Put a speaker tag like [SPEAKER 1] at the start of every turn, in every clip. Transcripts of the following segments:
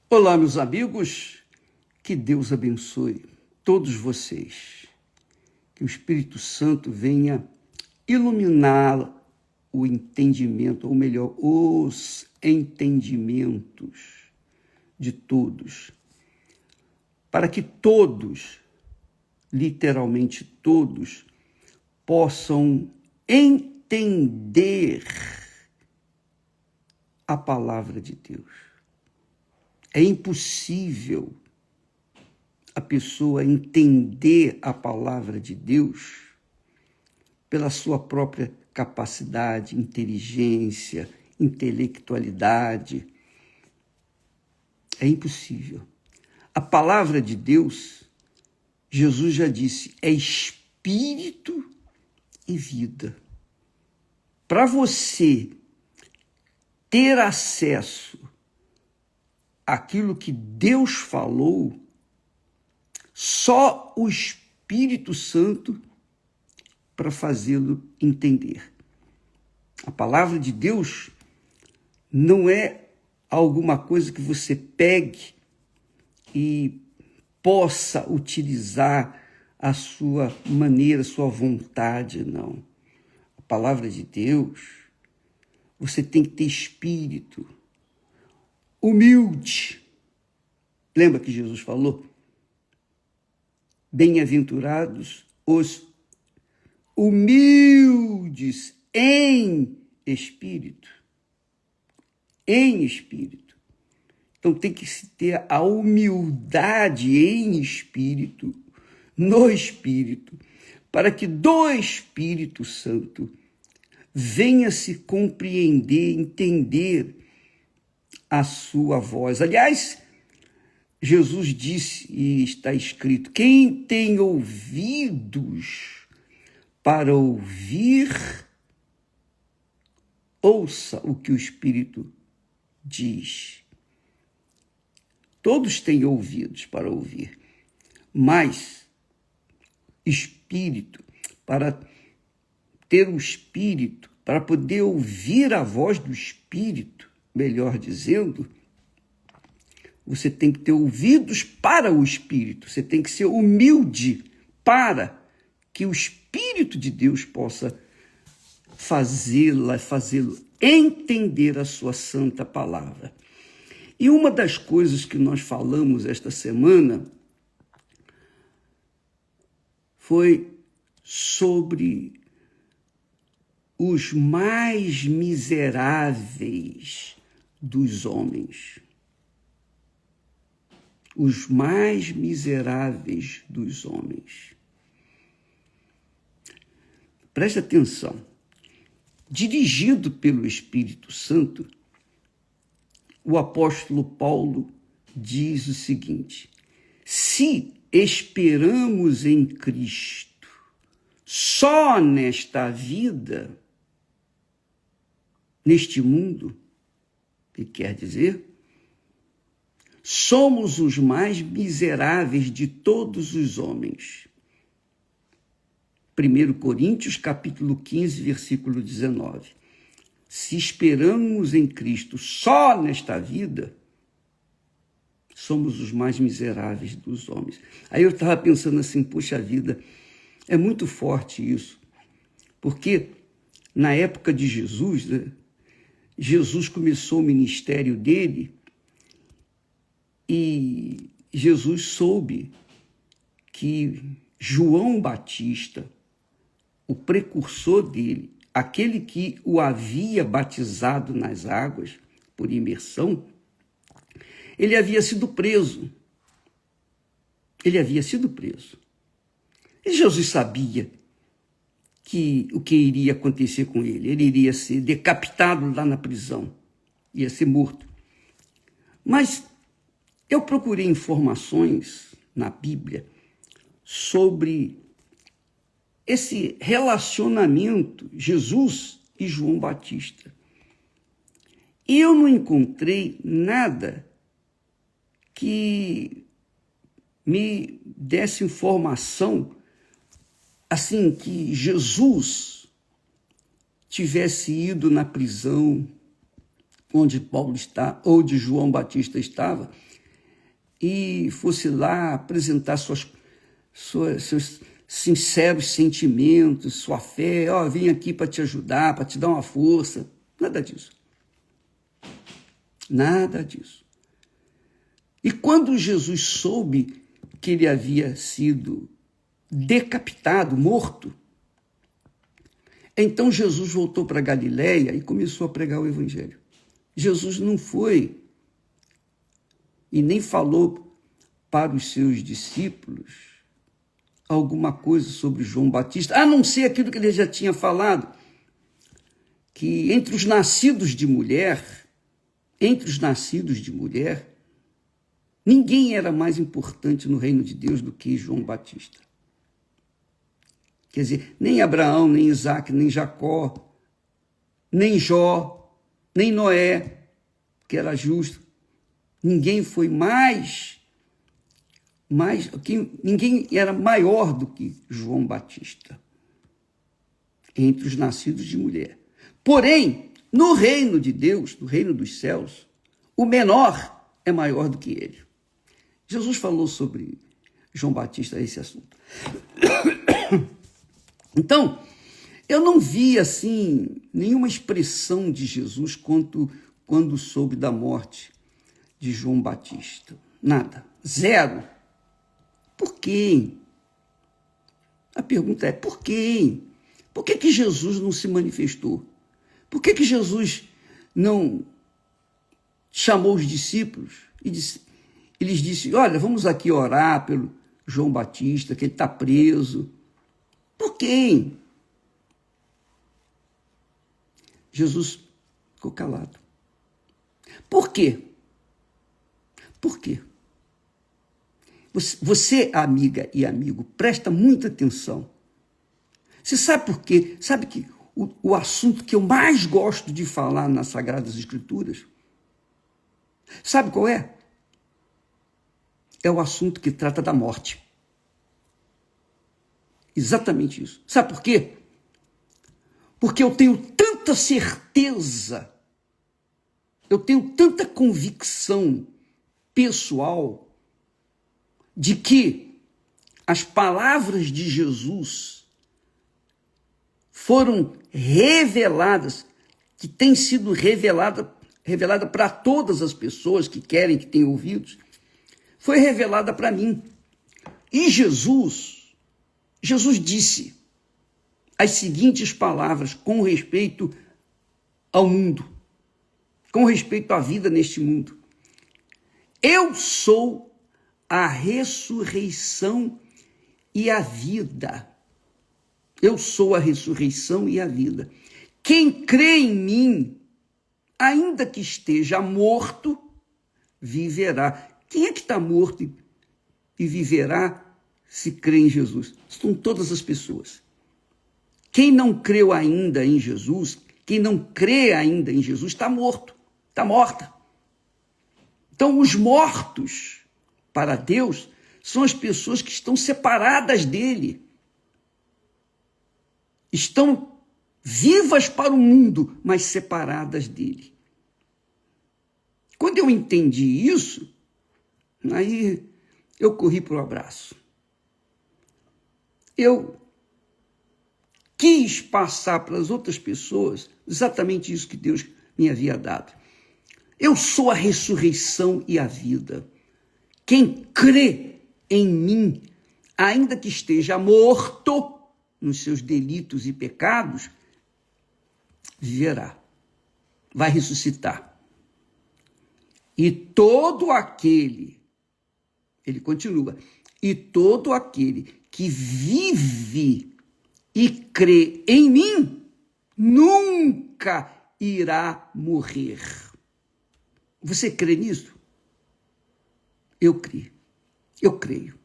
[SPEAKER 1] Olá, meus amigos, que Deus abençoe todos vocês, que o Espírito Santo venha iluminar o entendimento, ou melhor, os entendimentos de todos, para que todos, literalmente todos, possam entender a palavra de Deus. É impossível a pessoa entender a palavra de Deus pela sua própria capacidade, inteligência, intelectualidade. É impossível. A palavra de Deus, Jesus já disse, é espírito e vida. Para você ter acesso àquilo que Deus falou, só o Espírito Santo para fazê-lo entender. A palavra de Deus não é alguma coisa que você pegue e possa utilizar a sua maneira, a sua vontade, não. A palavra de Deus, você tem que ter espírito humilde. Lembra que Jesus falou? Bem-aventurados os humildes em espírito. Em espírito. Então tem que se ter a humildade em espírito, no espírito, para que do Espírito Santo venha se compreender, entender a sua voz. Aliás, Jesus disse, e está escrito, quem tem ouvidos para ouvir, ouça o que o Espírito diz. Todos têm ouvidos para ouvir, mas espírito, para ter o Espírito, para poder ouvir a voz do Espírito, melhor dizendo, você tem que ter ouvidos para o Espírito, você tem que ser humilde para que o Espírito de Deus possa fazê-lo entender a sua santa palavra. E uma das coisas que nós falamos esta semana foi sobre os mais miseráveis dos homens. Os mais miseráveis dos homens. Preste atenção. Dirigido pelo Espírito Santo, o apóstolo Paulo diz o seguinte: se esperamos em Cristo só nesta vida, neste mundo, o que quer dizer? Somos os mais miseráveis de todos os homens. 1 Coríntios, capítulo 15, versículo 19. Se esperamos em Cristo só nesta vida, somos os mais miseráveis dos homens. Aí eu estava pensando assim, poxa vida, é muito forte isso. Porque na época de Jesus, né, Jesus começou o ministério dele e Jesus soube que João Batista, o precursor dele, aquele que o havia batizado nas águas por imersão, ele havia sido preso. Ele havia sido preso. E Jesus sabia o que iria acontecer com ele. Ele iria ser decapitado lá na prisão, ia ser morto. Mas eu procurei informações na Bíblia sobre esse relacionamento Jesus e João Batista. E eu não encontrei nada que me desse informação assim que Jesus tivesse ido na prisão onde Paulo está, ou de João Batista estava, e fosse lá apresentar seus sinceros sentimentos, sua fé, vim aqui para te ajudar, para te dar uma força. Nada disso. Nada disso. E quando Jesus soube que ele havia sido decapitado, morto, então Jesus voltou para Galiléia e começou a pregar o evangelho. Jesus não foi e nem falou para os seus discípulos alguma coisa sobre João Batista, a não ser aquilo que ele já tinha falado, que entre os nascidos de mulher, ninguém era mais importante no reino de Deus do que João Batista. Quer dizer, nem Abraão, nem Isaac, nem Jacó, nem Jó, nem Noé, que era justo, ninguém foi ninguém era maior do que João Batista entre os nascidos de mulher. Porém, no reino de Deus, no reino dos céus, o menor é maior do que ele. Jesus falou sobre João Batista esse assunto. Então, eu não vi assim nenhuma expressão de Jesus quando soube da morte de João Batista. Nada. Zero. Por quê? A pergunta é, por quê? Por que Jesus não se manifestou? Por que Jesus não chamou os discípulos e lhes disse, olha, vamos aqui orar pelo João Batista, que ele está preso. Por quê? Jesus ficou calado. Por quê? Por quê? Você, amiga e amigo, presta muita atenção. Você sabe por quê? Sabe que o assunto que eu mais gosto de falar nas Sagradas Escrituras, sabe qual é? É o assunto que trata da morte. Exatamente isso. Sabe por quê? Porque eu tenho tanta certeza, eu tenho tanta convicção pessoal de que as palavras de Jesus foram reveladas, que têm sido revelada para todas as pessoas que querem, que têm ouvidos, foi revelada para mim. E Jesus disse as seguintes palavras com respeito ao mundo, com respeito à vida neste mundo. Eu sou a ressurreição e a vida. Eu sou a ressurreição e a vida. Quem crê em mim, ainda que esteja morto, viverá. Quem é que está morto e viverá se crê em Jesus? São todas as pessoas. Quem não creu ainda em Jesus, quem não crê ainda em Jesus, está morto, está morta. Então, os mortos para Deus são as pessoas que estão separadas dele. Estão vivas para o mundo, mas separadas dele. Quando eu entendi isso, aí eu corri para o abraço. Eu quis passar para as outras pessoas exatamente isso que Deus me havia dado. Eu sou a ressurreição e a vida. Quem crê em mim, ainda que esteja morto nos seus delitos e pecados, viverá, vai ressuscitar. E todo aquele, ele continua, e todo aquele que vive e crê em mim, nunca irá morrer. Você crê nisso? Eu creio.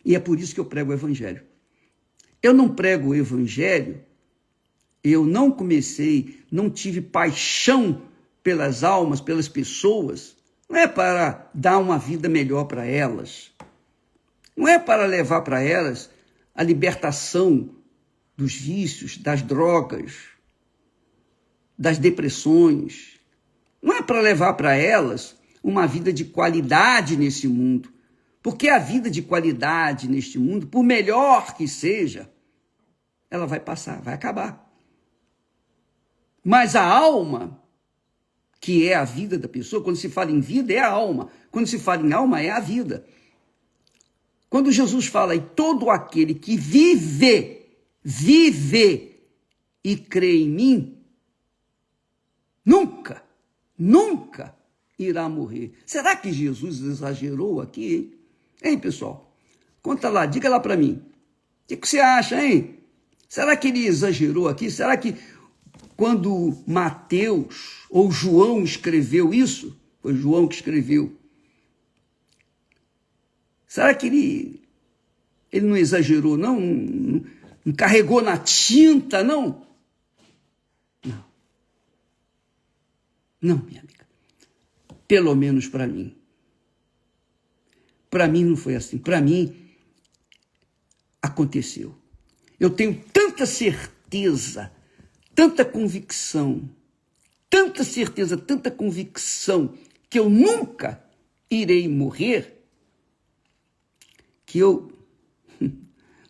[SPEAKER 1] E é por isso que eu prego o evangelho. Eu não prego o evangelho, eu não tive paixão pelas almas, pelas pessoas, não é para dar uma vida melhor para elas, não é para levar para elas a libertação dos vícios, das drogas. das depressões. Não é para levar para elas uma vida de qualidade nesse mundo. Porque a vida de qualidade neste mundo, por melhor que seja, ela vai passar, vai acabar. Mas a alma, que é a vida da pessoa, quando se fala em vida, é a alma. Quando se fala em alma, é a vida. Quando Jesus fala, e todo aquele que vive e crê em mim, nunca irá morrer. Será que Jesus exagerou aqui, hein? Hein, pessoal? Conta lá, diga lá para mim. O que você acha, hein? Será que ele exagerou aqui? Será que quando Mateus ou João escreveu isso, foi João que escreveu, será que ele não exagerou, não carregou na tinta, não? Não, minha amiga. Pelo menos para mim. Para mim não foi assim. Para mim, aconteceu. Eu tenho tanta certeza, tanta convicção, tanta certeza, tanta convicção que eu nunca irei morrer, que eu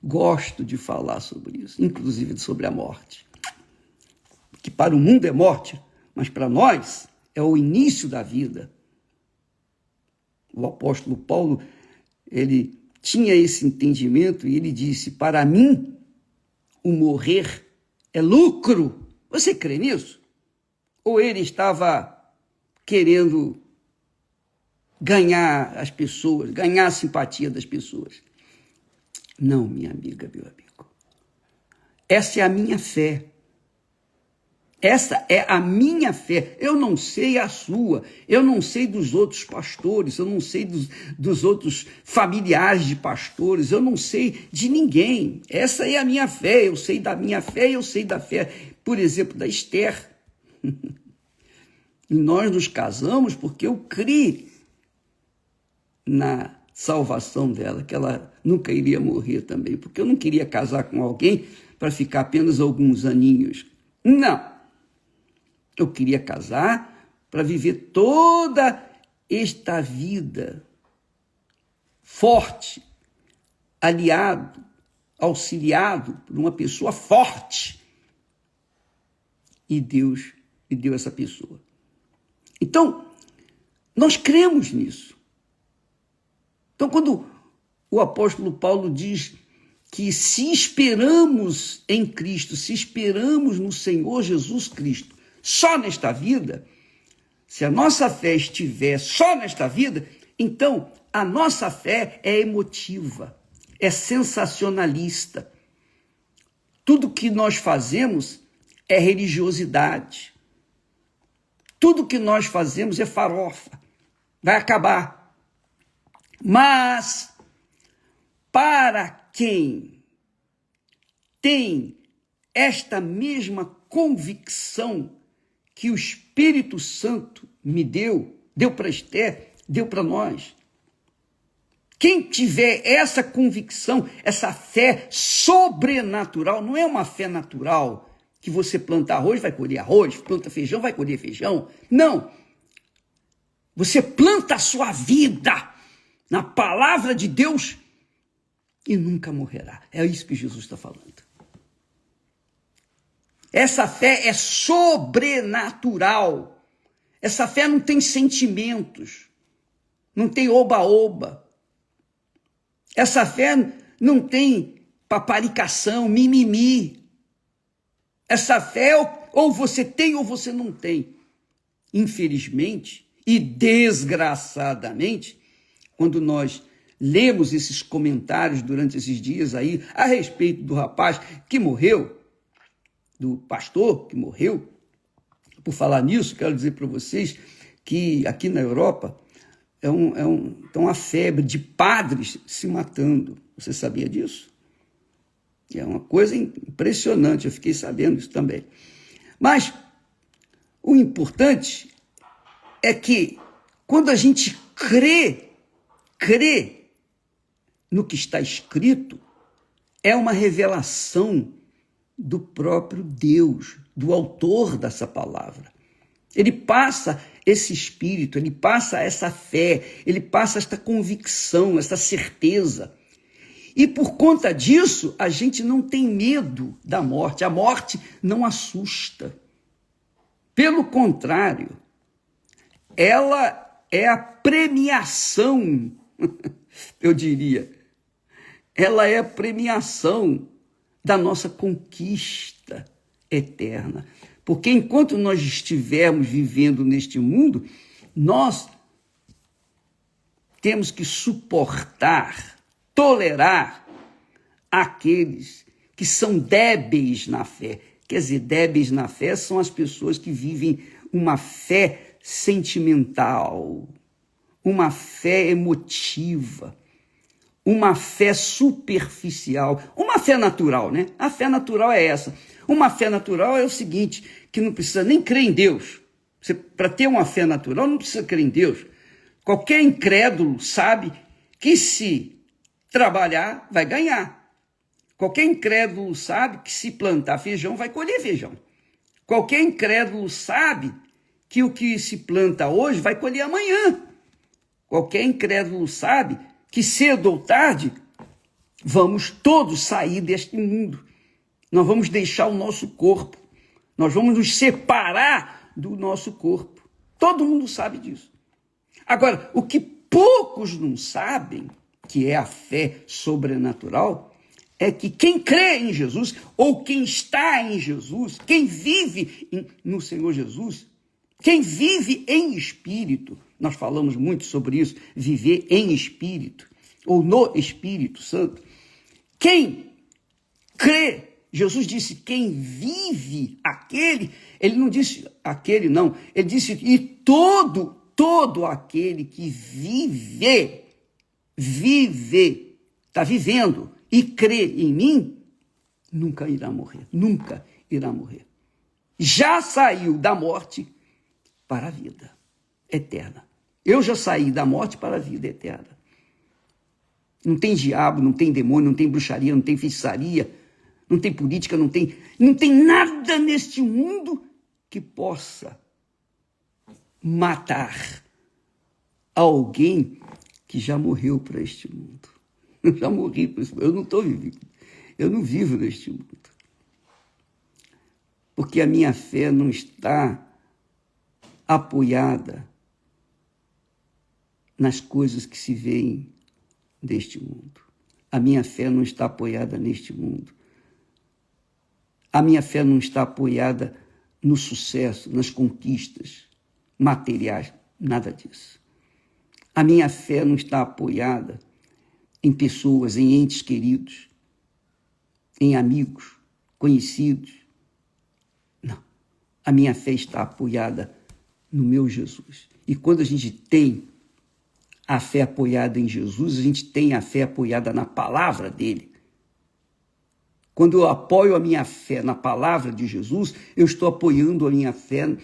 [SPEAKER 1] gosto de falar sobre isso, inclusive sobre a morte. Que para o mundo é morte, mas para nós é o início da vida. O apóstolo Paulo, ele tinha esse entendimento e ele disse, para mim, o morrer é lucro. Você crê nisso? Ou ele estava querendo ganhar as pessoas, ganhar a simpatia das pessoas? Não, minha amiga, meu amigo. Essa é a minha fé. Essa é a minha fé. Eu não sei a sua, eu não sei dos outros pastores, eu não sei dos outros familiares de pastores, eu não sei de ninguém. Essa é a minha fé, eu sei da minha fé, eu sei da fé, por exemplo, da Esther. E nós nos casamos porque eu criei na salvação dela, que ela nunca iria morrer também, porque eu não queria casar com alguém para ficar apenas alguns aninhos. Não. Eu queria casar para viver toda esta vida forte, aliado, auxiliado por uma pessoa forte. E Deus me deu essa pessoa. Então, nós cremos nisso. Então, quando o apóstolo Paulo diz que se esperamos em Cristo, se esperamos no Senhor Jesus Cristo, só nesta vida, se a nossa fé estiver só nesta vida, então a nossa fé é emotiva, é sensacionalista. Tudo que nós fazemos é religiosidade. Tudo que nós fazemos é farofa. Vai acabar. Mas, para quem tem esta mesma convicção que o Espírito Santo me deu para Esther, deu para nós. Quem tiver essa convicção, essa fé sobrenatural, não é uma fé natural, que você planta arroz, vai colher arroz, planta feijão, vai colher feijão. Não. Você planta a sua vida na palavra de Deus e nunca morrerá. É isso que Jesus está falando. Essa fé é sobrenatural. Essa fé não tem sentimentos, não tem oba-oba. Essa fé não tem paparicação, mimimi. Essa fé ou você tem ou você não tem. Infelizmente e desgraçadamente, quando nós lemos esses comentários durante esses dias aí a respeito do rapaz que morreu, do pastor que morreu, por falar nisso, quero dizer para vocês que aqui na Europa tem uma febre de padres se matando. Você sabia disso? É uma coisa impressionante, eu fiquei sabendo isso também. Mas o importante é que quando a gente crê no que está escrito, é uma revelação do próprio Deus, do autor dessa palavra. Ele passa esse espírito, ele passa essa fé, ele passa esta convicção, essa certeza. E por conta disso, a gente não tem medo da morte. A morte não assusta. Pelo contrário, ela é a premiação, eu diria. Ela é a premiação da nossa conquista eterna. Porque enquanto nós estivermos vivendo neste mundo, nós temos que suportar, tolerar aqueles que são débeis na fé. Quer dizer, débeis na fé são as pessoas que vivem uma fé sentimental, uma fé emotiva, uma fé superficial, uma fé natural, né? A fé natural é essa. Uma fé natural é o seguinte, que não precisa nem crer em Deus. Para ter uma fé natural, não precisa crer em Deus. Qualquer incrédulo sabe que se trabalhar, vai ganhar. Qualquer incrédulo sabe que se plantar feijão, vai colher feijão. Qualquer incrédulo sabe que o que se planta hoje vai colher amanhã. Qualquer incrédulo sabe que cedo ou tarde vamos todos sair deste mundo. Nós vamos deixar o nosso corpo. Nós vamos nos separar do nosso corpo. Todo mundo sabe disso. Agora, o que poucos não sabem, que é a fé sobrenatural, é que quem crê em Jesus, ou quem está em Jesus, quem vive no Senhor Jesus, quem vive em espírito, nós falamos muito sobre isso, viver em espírito, ou no Espírito Santo, quem crê, Jesus disse, quem vive aquele, ele não disse aquele não, ele disse, e todo aquele que vive, está vivendo e crê em mim, nunca irá morrer, nunca irá morrer. Já saiu da morte para a vida eterna. Eu já saí da morte para a vida eterna. Não tem diabo, não tem demônio, não tem bruxaria, não tem feitiçaria, não tem política, não tem nada neste mundo que possa matar alguém que já morreu para este mundo. Eu já morri para este mundo, eu não estou vivendo, eu não vivo neste mundo. Porque a minha fé não está apoiada nas coisas que se veem deste mundo. A minha fé não está apoiada neste mundo. A minha fé não está apoiada no sucesso, nas conquistas materiais, nada disso. A minha fé não está apoiada em pessoas, em entes queridos, em amigos, conhecidos. Não. A minha fé está apoiada no meu Jesus. E quando a gente tem a fé apoiada em Jesus, a gente tem a fé apoiada na palavra dele. Quando eu apoio a minha fé na palavra de Jesus, eu estou apoiando a minha fé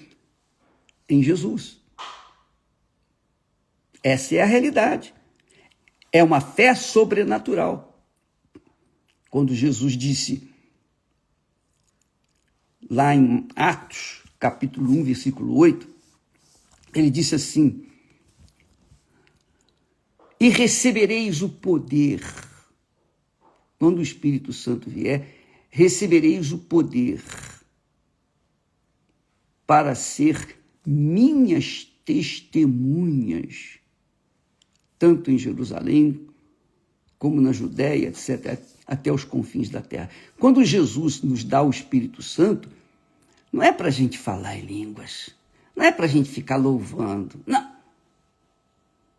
[SPEAKER 1] em Jesus. Essa é a realidade. É uma fé sobrenatural. Quando Jesus disse, lá em Atos, capítulo 1, versículo 8, ele disse assim, e recebereis o poder, quando o Espírito Santo vier, recebereis o poder para ser minhas testemunhas, tanto em Jerusalém, como na Judéia, etc., até os confins da terra. Quando Jesus nos dá o Espírito Santo, não é para a gente falar em línguas, não é para a gente ficar louvando, não.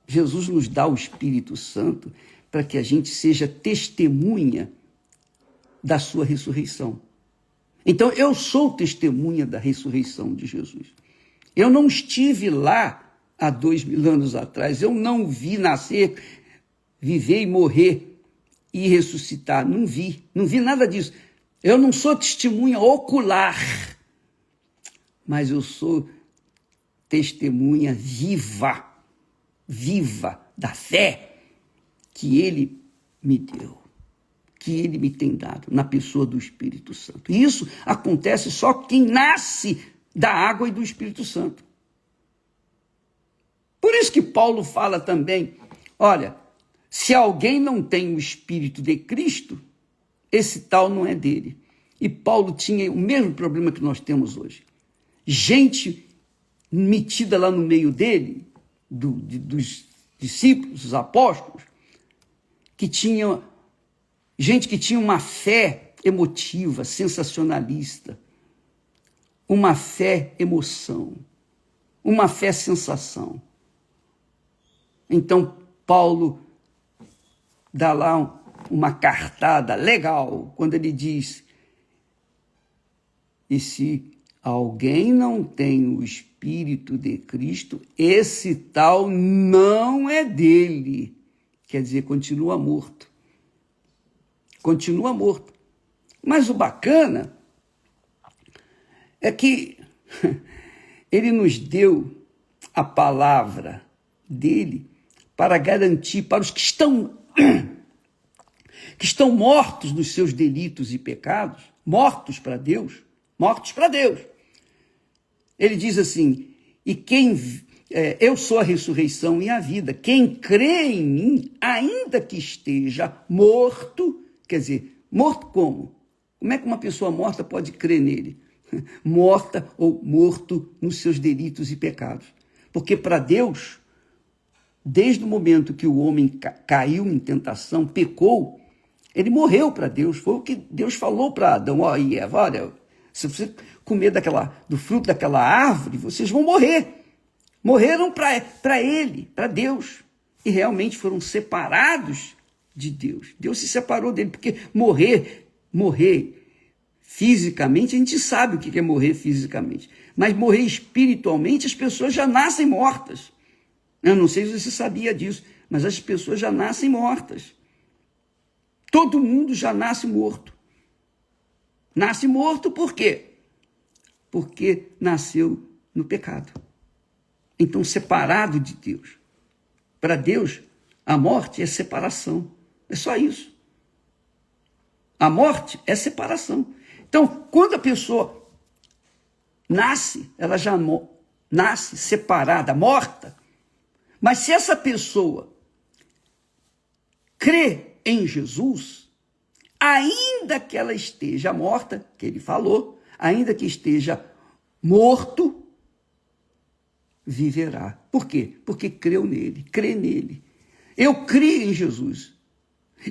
[SPEAKER 1] Jesus nos dá o Espírito Santo para que a gente seja testemunha da sua ressurreição. Então, eu sou testemunha da ressurreição de Jesus. Eu não estive lá há 2000 anos atrás, eu não vi nascer, viver e morrer e ressuscitar, não vi nada disso. Eu não sou testemunha ocular, mas eu sou testemunha viva da fé que ele me deu. que ele me tem dado, na pessoa do Espírito Santo. E isso acontece só quem nasce da água e do Espírito Santo. Por isso que Paulo fala também, olha, se alguém não tem o Espírito de Cristo, esse tal não é dele. E Paulo tinha o mesmo problema que nós temos hoje. Gente metida lá no meio dele, dos discípulos, dos apóstolos, que tinha gente que tinha uma fé emotiva, sensacionalista, uma fé emoção, uma fé sensação. Então, Paulo dá lá uma cartada legal, quando ele diz, e se alguém não tem o Espírito de Cristo, esse tal não é dele. Quer dizer, continua morto. Continua morto. Mas o bacana é que ele nos deu a palavra dele para garantir para os que estão mortos nos seus delitos e pecados, mortos para Deus. Ele diz assim, eu sou a ressurreição e a vida. Quem crê em mim, ainda que esteja morto, quer dizer, morto como? Como é que uma pessoa morta pode crer nele? Morta ou morto nos seus delitos e pecados. Porque para Deus, desde o momento que o homem caiu em tentação, pecou, ele morreu para Deus. Foi o que Deus falou para Adão e Eva, olha, se você comer do fruto daquela árvore, vocês vão morrer. Morreram para ele, para Deus. E realmente foram separados de Deus. Deus se separou dele, porque morrer fisicamente, a gente sabe o que é morrer fisicamente. Mas morrer espiritualmente, as pessoas já nascem mortas. Eu não sei se você sabia disso, mas as pessoas já nascem mortas. Todo mundo já nasce morto. Nasce morto por quê? Porque nasceu no pecado. Então, separado de Deus. Para Deus, a morte é separação. É só isso. A morte é separação. Então, quando a pessoa nasce, ela já nasce separada, morta. Mas se essa pessoa crê em Jesus, ainda que ela esteja morta, que ele falou, ainda que esteja morto, viverá. Por quê? Porque crê nele. Eu criei em Jesus.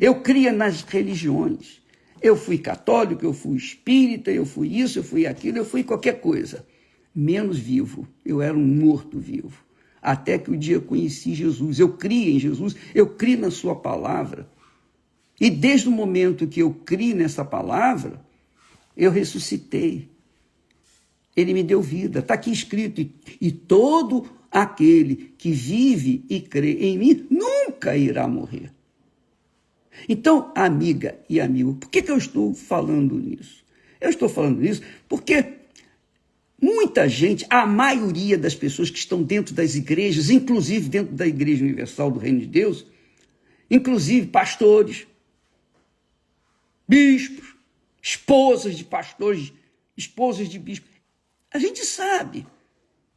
[SPEAKER 1] Eu cria nas religiões. Eu fui católico, eu fui espírita, eu fui isso, eu fui aquilo, eu fui qualquer coisa. Menos vivo. Eu era um morto-vivo. Até que o dia eu conheci Jesus. Eu criei em Jesus, eu criei na sua palavra. E desde o momento que eu criei nessa palavra, eu ressuscitei. Ele me deu vida. Está aqui escrito. E todo aquele que vive e crê em mim nunca irá morrer. Então, amiga e amigo, por que eu estou falando nisso? Eu estou falando nisso porque muita gente, a maioria das pessoas que estão dentro das igrejas, inclusive dentro da Igreja Universal do Reino de Deus, inclusive pastores, bispos, esposas de pastores, esposas de bispos, a gente sabe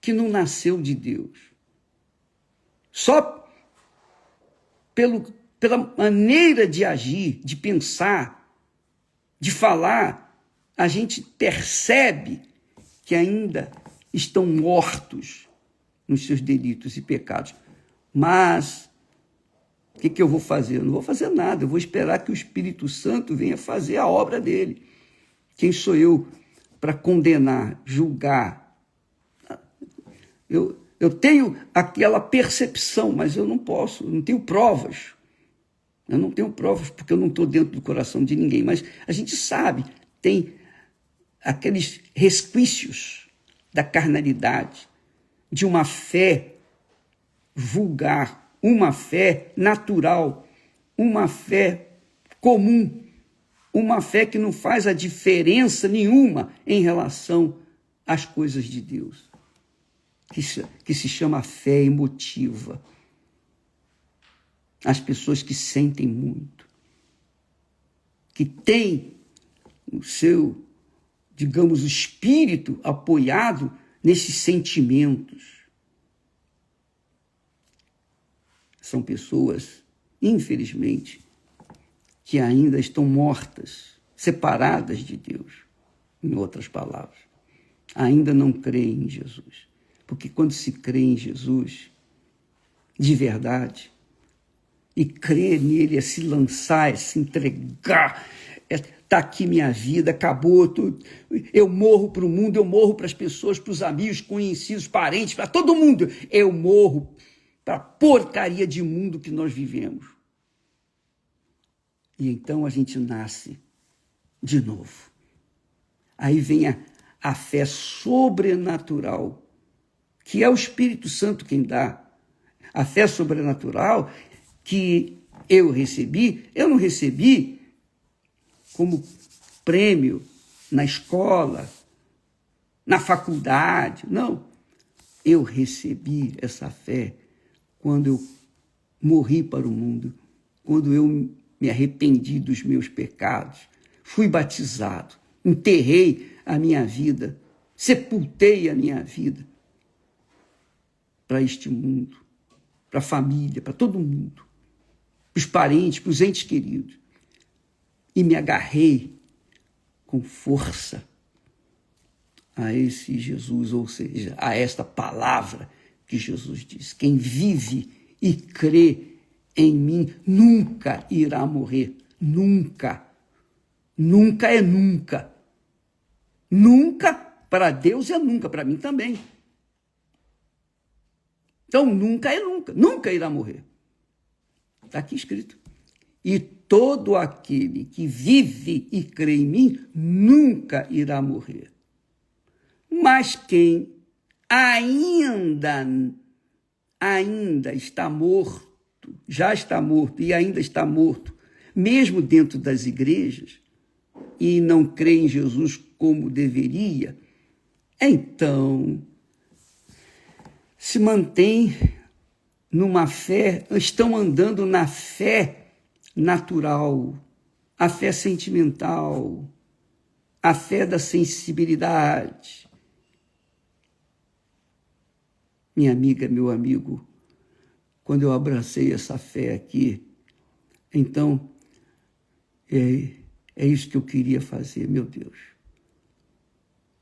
[SPEAKER 1] que não nasceu de Deus. Só pela maneira de agir, de pensar, de falar, a gente percebe que ainda estão mortos nos seus delitos e pecados. Mas o que eu vou fazer? Eu não vou fazer nada, eu vou esperar que o Espírito Santo venha fazer a obra dele. Quem sou eu para condenar, julgar? Eu tenho aquela percepção, mas eu não posso, eu não tenho provas. Eu não tenho provas porque eu não estou dentro do coração de ninguém, mas a gente sabe, tem aqueles resquícios da carnalidade, de uma fé vulgar, uma fé natural, uma fé comum, uma fé que não faz a diferença nenhuma em relação às coisas de Deus, que se chama fé emotiva. As pessoas que sentem muito. que tem o seu, digamos, o espírito apoiado nesses sentimentos. São pessoas, infelizmente, que ainda estão mortas, separadas de Deus, em outras palavras. Ainda não creem em Jesus. Porque quando se crê em Jesus, de verdade, e crer nele é se lançar, é se entregar, está aqui minha vida, acabou tudo. Eu morro para o mundo, eu morro para as pessoas, para os amigos, conhecidos, parentes, para todo mundo. Eu morro para a porcaria de mundo que nós vivemos. E então a gente nasce de novo. Aí vem a fé sobrenatural, que é o Espírito Santo quem dá. A fé sobrenatural que eu não recebi como prêmio na escola, na faculdade, não. Eu recebi essa fé quando eu morri para o mundo, quando eu me arrependi dos meus pecados, fui batizado, enterrei a minha vida, sepultei a minha vida para este mundo, para a família, para todo mundo, para os parentes, para os entes queridos. E me agarrei com força a esse Jesus, ou seja, a esta palavra que Jesus diz. Quem vive e crê em mim nunca irá morrer. Nunca. Nunca é nunca. Nunca, para Deus é nunca, para mim também. Então, nunca é nunca. Nunca irá morrer. Está aqui escrito. E todo aquele que vive e crê em mim nunca irá morrer. Mas quem ainda está morto, já está morto e ainda está morto, mesmo dentro das igrejas, e não crê em Jesus como deveria, então se mantém numa fé, estão andando na fé natural, a fé sentimental, a fé da sensibilidade. Minha amiga, meu amigo, quando eu abracei essa fé aqui, então é isso que eu queria fazer, meu Deus.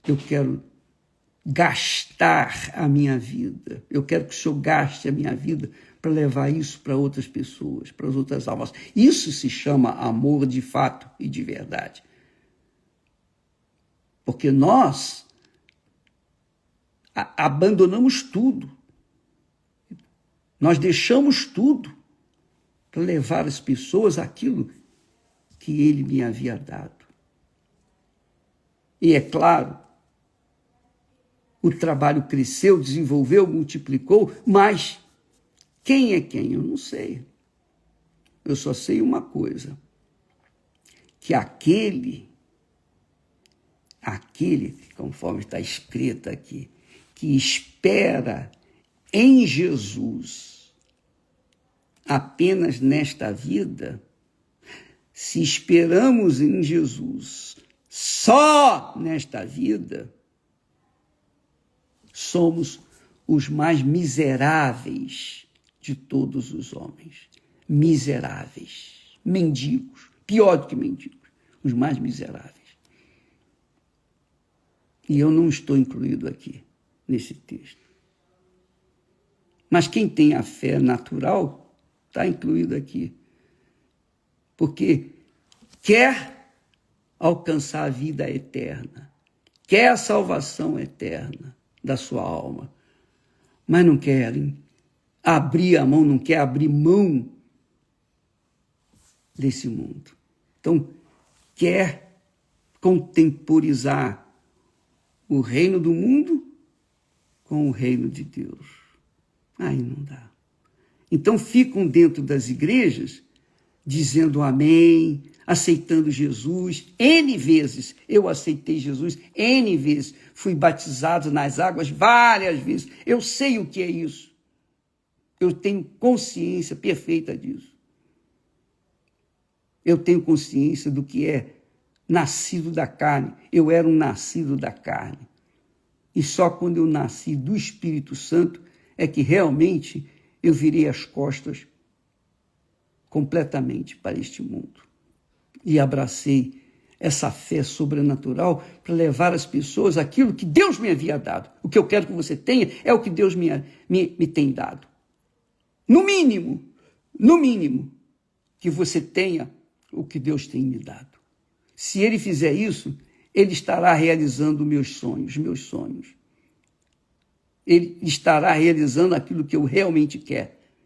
[SPEAKER 1] Eu quero gastar a minha vida. Eu quero que o Senhor gaste a minha vida para levar isso para outras pessoas, para as outras almas. Isso se chama amor de fato e de verdade. Porque nós abandonamos tudo. Nós deixamos tudo para levar as pessoas aquilo que Ele me havia dado. E é claro, o trabalho cresceu, desenvolveu, multiplicou, mas quem é quem? Eu não sei. Eu só sei uma coisa, que aquele, conforme está escrito aqui, que espera em Jesus apenas nesta vida, se esperamos em Jesus só nesta vida, somos os mais miseráveis de todos os homens. Miseráveis. Mendigos. Pior do que mendigos. Os mais miseráveis. E eu não estou incluído aqui, nesse texto. Mas quem tem a fé natural está incluído aqui. Porque quer alcançar a vida eterna. Quer a salvação eterna da sua alma, mas não querem abrir a mão, não quer abrir mão desse mundo. Então, quer contemporizar o reino do mundo com o reino de Deus. Aí não dá. Então, ficam dentro das igrejas dizendo amém, aceitando Jesus, N vezes. Eu aceitei Jesus N vezes. Fui batizado nas águas várias vezes. Eu sei o que é isso. Eu tenho consciência perfeita disso. Eu tenho consciência do que é nascido da carne. Eu era um nascido da carne. E só quando eu nasci do Espírito Santo é que realmente eu virei as costas completamente para este mundo. E abracei essa fé sobrenatural para levar às pessoas aquilo que Deus me havia dado. O que eu quero que você tenha é o que Deus me tem dado. No mínimo, que você tenha o que Deus tem me dado. Se Ele fizer isso, Ele estará realizando meus sonhos. Ele estará realizando aquilo que eu realmente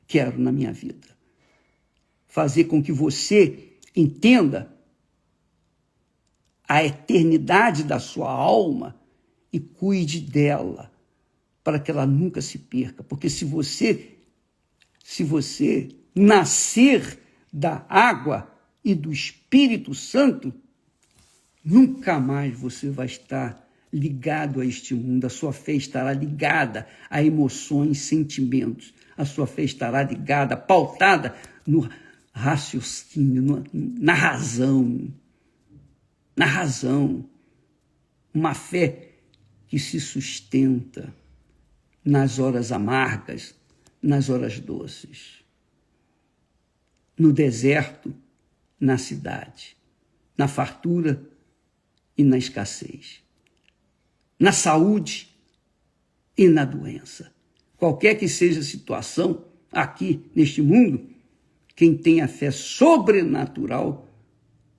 [SPEAKER 1] quero na minha vida. Fazer com que você entenda a eternidade da sua alma e cuide dela, para que ela nunca se perca. Porque se você nascer da água e do Espírito Santo, nunca mais você vai estar ligado a este mundo. A sua fé estará ligada a emoções, sentimentos. A sua fé estará ligada, pautada no raciocínio, na razão. Na razão. Uma fé que se sustenta nas horas amargas, nas horas doces. No deserto, na cidade. Na fartura e na escassez. Na saúde e na doença. Qualquer que seja a situação aqui neste mundo, quem tem a fé sobrenatural,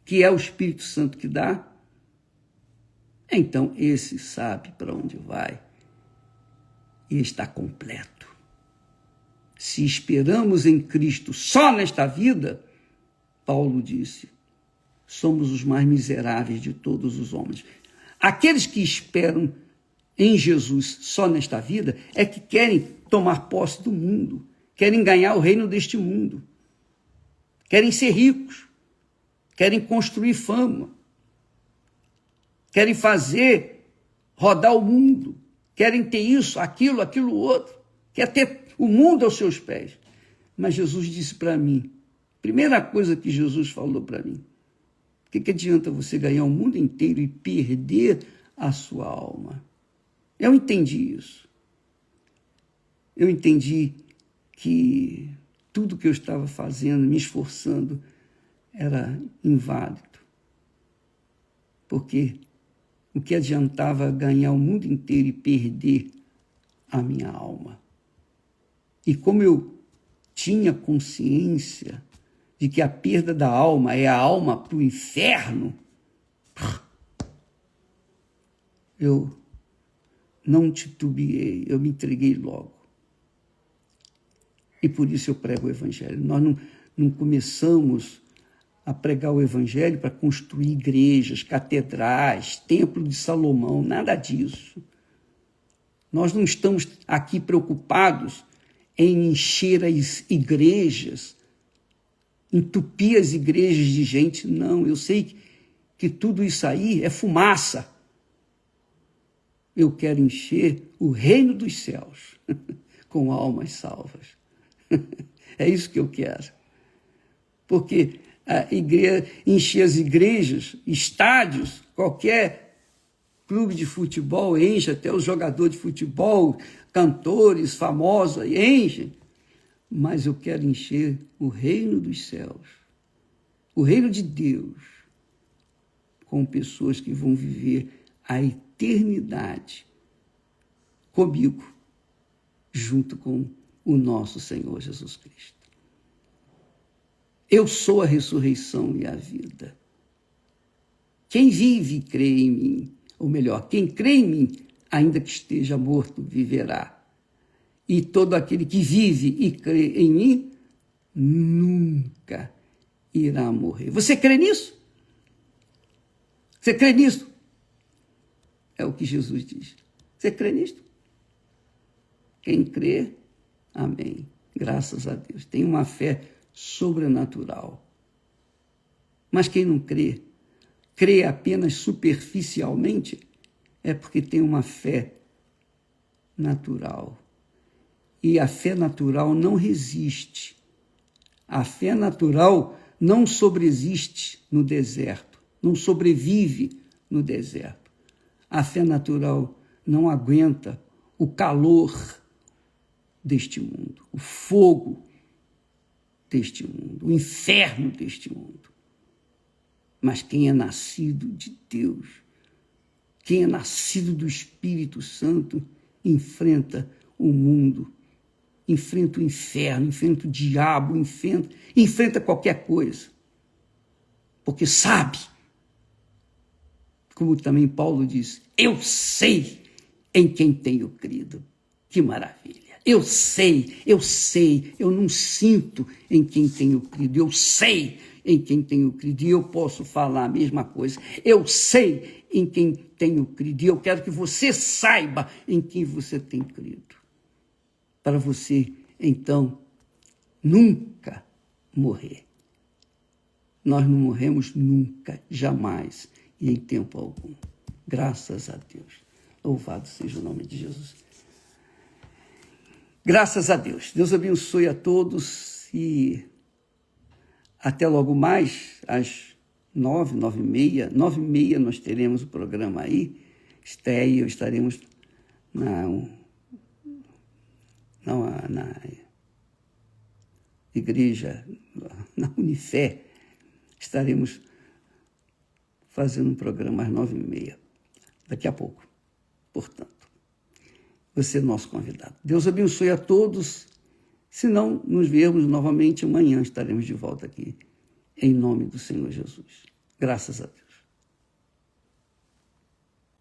[SPEAKER 1] que é o Espírito Santo que dá, então esse sabe para onde vai e está completo. Se esperamos em Cristo só nesta vida, Paulo disse, somos os mais miseráveis de todos os homens. Aqueles que esperam em Jesus só nesta vida é que querem tomar posse do mundo, querem ganhar o reino deste mundo, querem ser ricos, querem construir fama, querem fazer rodar o mundo, querem ter isso, aquilo outro, quer ter o mundo aos seus pés. Mas Jesus disse para mim, primeira coisa que Jesus falou para mim, o que adianta você ganhar o mundo inteiro e perder a sua alma? Eu entendi isso. Eu entendi que tudo que eu estava fazendo, me esforçando, era inválido. Porque o que adiantava ganhar o mundo inteiro e perder a minha alma? E como eu tinha consciência de que a perda da alma é a alma para o inferno, eu não titubeei, eu me entreguei logo. E por isso eu prego o Evangelho. Nós não começamos a pregar o Evangelho para construir igrejas, catedrais, templo de Salomão, nada disso. Nós não estamos aqui preocupados em encher as igrejas, entupir as igrejas de gente. Não, eu sei que tudo isso aí é fumaça. Eu quero encher o reino dos céus com almas salvas. É isso que eu quero. Porque a igreja, encher as igrejas, estádios, qualquer clube de futebol enche, até os jogadores de futebol, cantores famosos, enchem. Mas eu quero encher o reino dos céus, o reino de Deus, com pessoas que vão viver a eternidade comigo, junto com o nosso Senhor Jesus Cristo. Eu sou a ressurreição e a vida. Quem vive e crê em mim, ou melhor, quem crê em mim, ainda que esteja morto, viverá. E todo aquele que vive e crê em mim, nunca irá morrer. Você crê nisso? Você crê nisso? É o que Jesus diz. Você crê nisto? Quem crê, amém. Graças a Deus. Tem uma fé sobrenatural. Mas quem não crê, crê apenas superficialmente, é porque tem uma fé natural. E a fé natural não resiste. A fé natural não sobreexiste no deserto, não sobrevive no deserto. A fé natural não aguenta o calor deste mundo, o fogo deste mundo, o inferno deste mundo. Mas quem é nascido de Deus, quem é nascido do Espírito Santo, enfrenta o mundo, enfrenta o inferno, enfrenta o diabo, enfrenta qualquer coisa. Porque sabe, como também Paulo diz, eu sei em quem tenho crido. Que maravilha! Eu sei, eu não sinto em quem tenho crido, eu sei em quem tenho crido, e eu posso falar a mesma coisa. Eu sei em quem tenho crido, e eu quero que você saiba em quem você tem crido. Para você, então, nunca morrer. Nós não morremos nunca, jamais, e em tempo algum. Graças a Deus. Louvado seja o nome de Jesus. Graças a Deus. Deus abençoe a todos e até logo mais, às 9h30 nós teremos o programa aí. Esté e eu estaremos na igreja, na Unifé. Estaremos fazendo um programa às 9h30, daqui a pouco. Portanto, você é nosso convidado. Deus abençoe a todos. Se não nos vermos novamente amanhã, estaremos de volta aqui, em nome do Senhor Jesus. Graças a Deus.